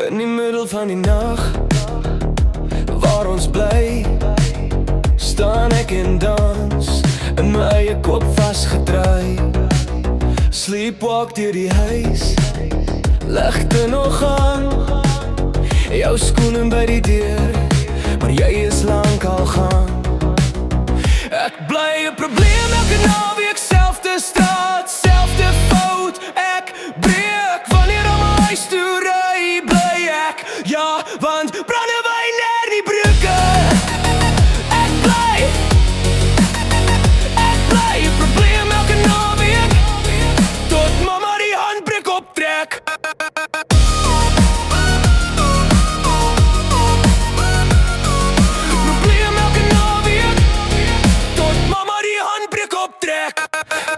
In die middel van die nacht, waar ons bly, staan ek en dans, in my eie kop vastgedraai. Sleepwalk deur die huis, ligte nog aan, jou skoene by die deur, maar jy is lang al gaan. Ek bly 'n probleem elke naweek, selfde straat, selfde fout. Ek breek wanneer aan my huis toe ry, bly ek, ja, want brandewyn leer die breuke. Ek bly 'n probleem elke naweek, tot mama die handbreek optrek.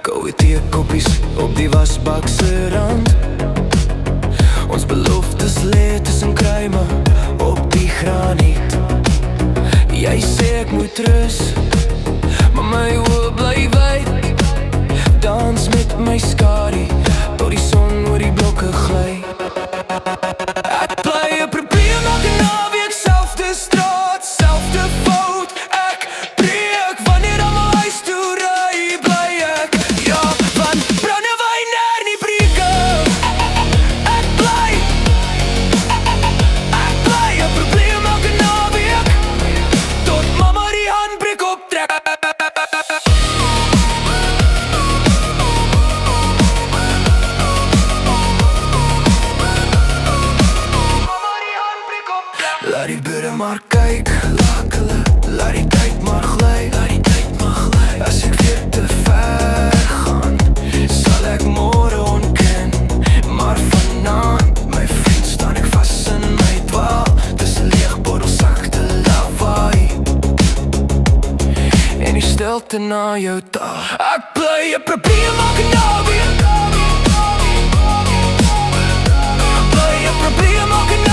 Koue theekoppies op die wasbak se rand, ons beloftes lê tussen kruime op die graniet. Jy sê ek moet rus, maar my oë bly wyd. Dans met my skadu, tot die son oor die blokke gly. Ek bly 'n probleem elke naweek, selfde straat, selfde fout. Ek breek wanneer aan my huis toe ry, bly ek, ja, want brandewyn leer nie breuke. Ek bly 'n probleem elke naweek, tot mama die handbreek optrek. Laat die bure maar kyk, laat die tyd maar gly, as ek weer te ver gaan, sal ek môre ontken. Maar vanaand, my vriend, staan ek vas in my dwaal, tussen leeg bottels, sagte lawaai en die stilte na jou taal. Ek bly 'n probleem elke naweek, bly 'n probleem elke naweek.